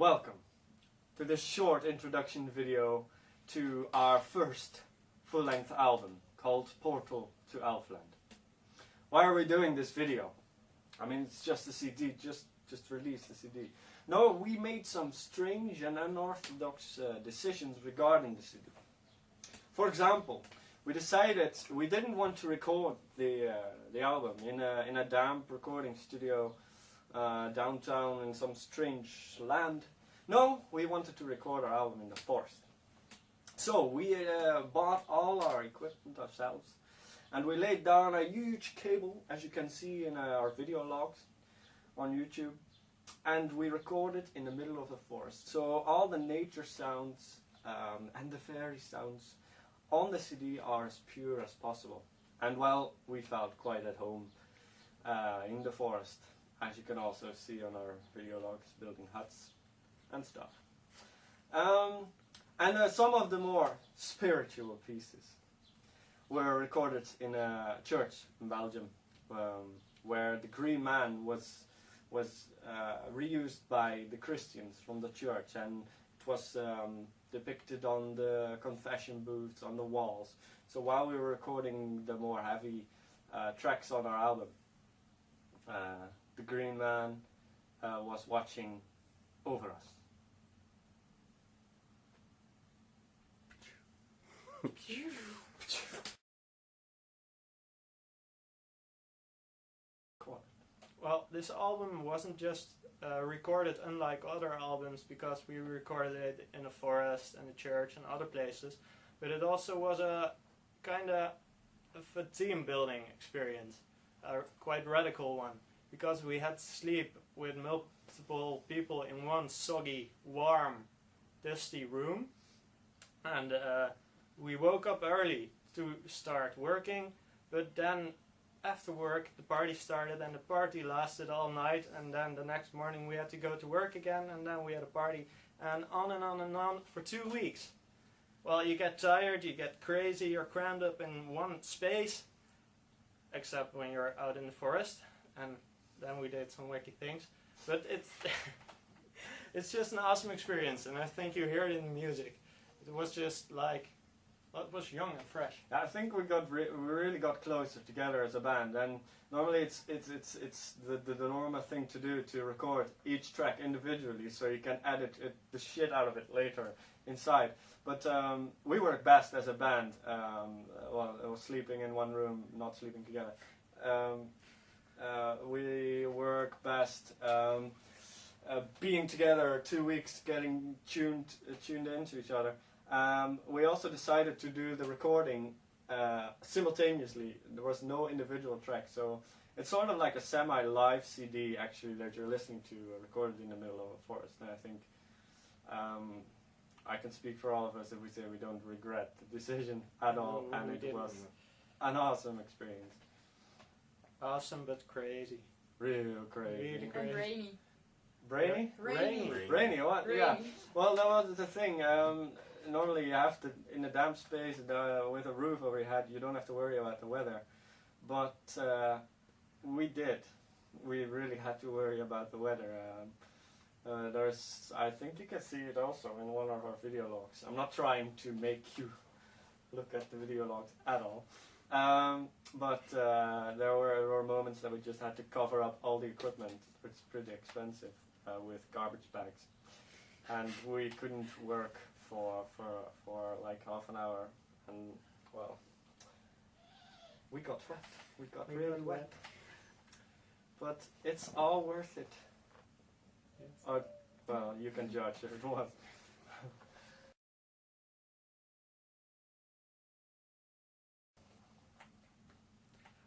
Welcome to this short introduction video to our first full-length album called Portal to Elfland. Why are we doing this video? I mean, it's just a CD, just release the CD. No, we made some strange and unorthodox decisions regarding the CD. For example, we decided we didn't want to record the album in a damp recording studio downtown in some strange land. No, we wanted to record our album in the forest. So we bought all our equipment ourselves, and we laid down a huge cable, as you can see in our video logs on YouTube, and we recorded in the middle of the forest. So all the nature sounds and the fairy sounds on the CD are as pure as possible. And well, we felt quite at home in the forest, as you can also see on our video logs, building huts and stuff. And some of the more spiritual pieces were recorded in a church in Belgium, where the Green Man was reused by the Christians from the church, and it was depicted on the confession booths on the walls. So while we were recording the more heavy tracks on our album, the Green Man was watching over us. Well, this album wasn't just recorded unlike other albums because we recorded it in a forest and a church and other places, but it also was a kind of a team building experience, a quite radical one, because we had to sleep with multiple people in one soggy, warm, dusty room, and we woke up early to start working, but then after work the party started, and the party lasted all night, and then the next morning we had to go to work again, and then we had a party, and on and on and on for 2 weeks. Well, you get tired, you get crazy, you're crammed up in one space, except when you're out in the forest, and then we did some wacky things, but it's it's just an awesome experience, and I think you hear it in the music. It was just like, well, it was young and fresh. I think we really got closer together as a band, and normally it's the normal thing to do, to record each track individually so you can edit the shit out of it later inside. But we work best as a band. Well, sleeping in one room, not sleeping together. We work best being together 2 weeks, getting tuned into each other. We also decided to do the recording simultaneously. There was no individual track, so it's sort of like a semi-live CD actually that you're listening to, recorded in the middle of a forest. And I think I can speak for all of us if we say we don't regret the decision at all, No, and we it didn't. was an awesome experience. Awesome but crazy. Real crazy. Really crazy. And rainy. Brainy? Rainy. Rainy, what? Rainy. Yeah. Well, that was the thing. Normally you have to, in a damp space with a roof over your head, you don't have to worry about the weather. But we did. We really had to worry about the weather. I think you can see it also in one of our video logs. I'm not trying to make you look at the video logs at all. But there were moments that we just had to cover up all the equipment, which is pretty expensive, with garbage bags. And we couldn't work for like half an hour, and well, we got wet. We got really wet. But it's all worth it. Or, well, you can judge if it was.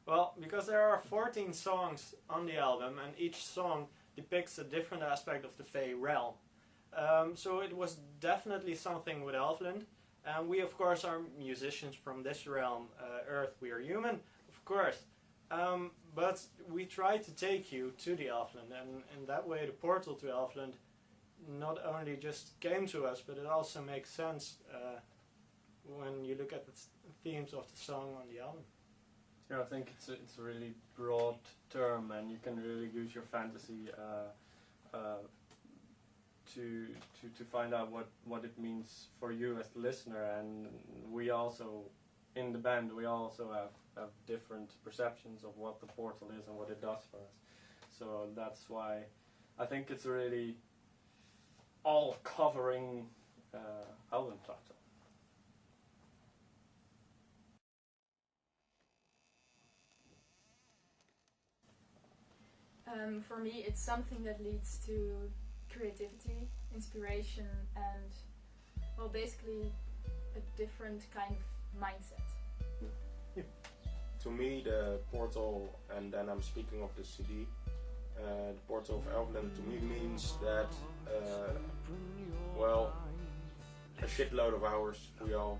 Well, because there are 14 songs on the album, and each song depicts a different aspect of the Fey realm. So it was definitely something with Elfland, and we of course are musicians from this realm, Earth, we are human, of course. But we try to take you to the Elfland, and in that way the portal to Elfland not only just came to us, but it also makes sense when you look at the themes of the song on the album. Yeah, I think it's a really broad term, and you can really use your fantasy to find out what it means for you as the listener, and we also in the band we also have different perceptions of what the portal is and what it does for us. So that's why I think it's a really all-covering album title. For me, it's something that leads to creativity, inspiration, and, well, basically a different kind of mindset. Yeah. To me, the portal, and then I'm speaking of the SeeD, the portal of Elfland to me means that, well, a shitload of hours we all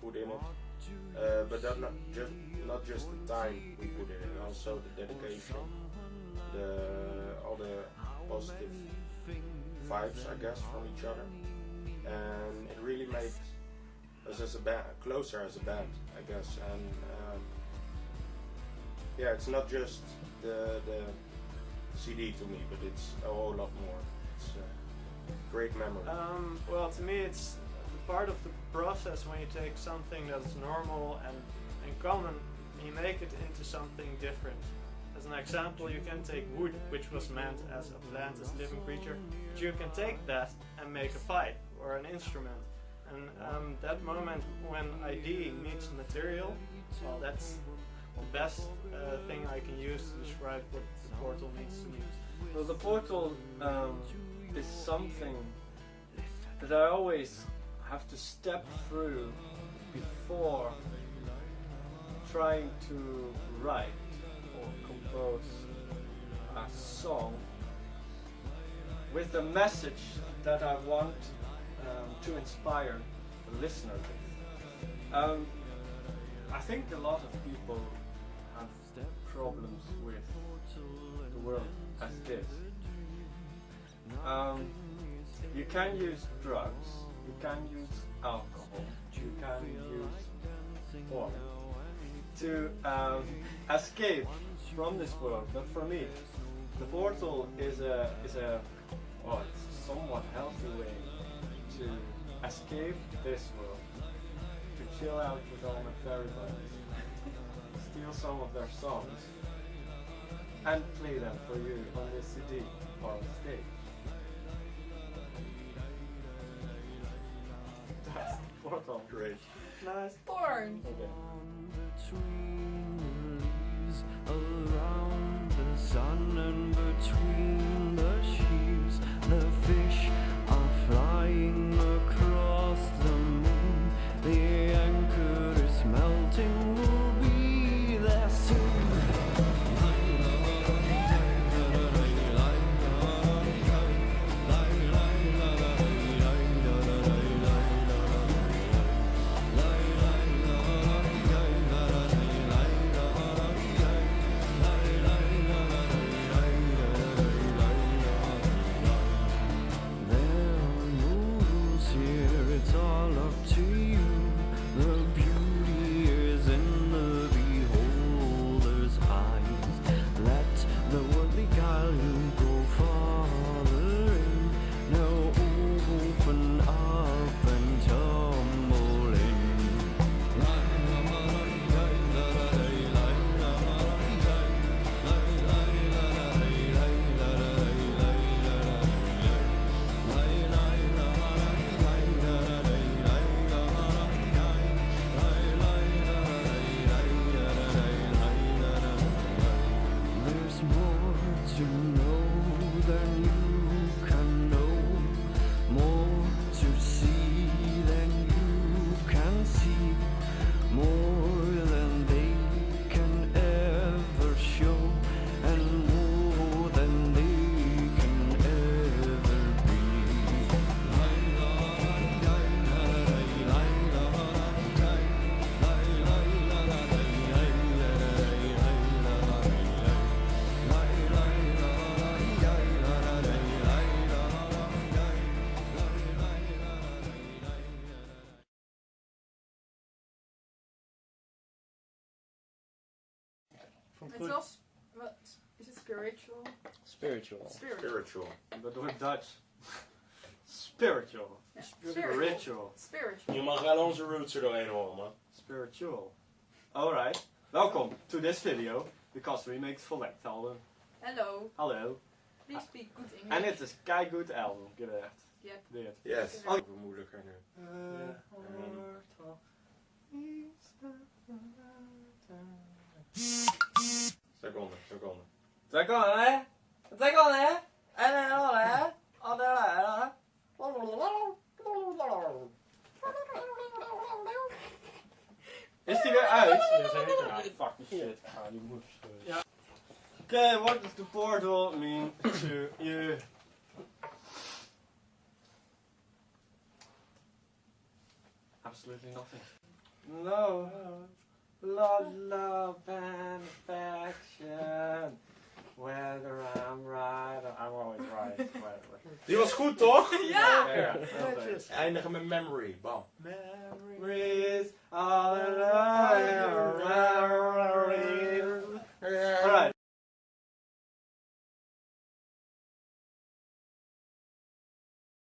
put in it, but that not just the time we put in it, also the dedication, all the positive vibes, I guess, from each other, and it really made us as a band closer as a band, I guess. And yeah, it's not just the SeeD to me, but it's a whole lot more. It's a great memory. Well, to me, it's part of the process when you take something that's normal and common and you make it into something different. As an example, you can take wood, which was meant as a plant, as a living creature, but you can take that and make a pipe or an instrument. And that moment when idea meets material, well, that's the best thing I can use to describe what the portal means to me. Well, the portal is something that I always have to step through before trying to write or compose a song with a message that I want to inspire the listener with. I think a lot of people have problems with the world as it is. You can use drugs, you can use alcohol, you can use porn to escape from this world. But for me, the portal is a it's a somewhat healthy way to escape this world, to chill out with all my fairy buddies, steal some of their songs, and play them for you on this CD or on stage. That's the portal. Great. Nice. Porn! Okay. Between the leaves, around the sun and between the sheaves, the fish are flying across the moon. The anchor is melting, we'll be there soon. It's also, what, is it spiritual? Spiritual. Spiritual. But we're Dutch. Spiritual. Ja, Spiritual. Spiritual. Je mag wel onze roots er doorheen horen, man. Spiritual. Alright. Welcome to this video, because we make full-length album. Hello. Hallo. Please speak good English. En het is kei goed album, gedacht. Yep. Dit. Yes. Oh. Even moeilijker nu. Seconde. Zeg on, hè? Zeg on, hè? Is die weer uit? Jazeker. Ah, fucking shit. Ah, die moet ja. Okay, what does the portal mean to you? Absolutely nothing. No. Love and affection. Whether I'm right or I'm always right. Whatever. Die was goed, toch? Ja! Ja, Netjes. Eindigen met memory. Bam. Memories all around. Alright.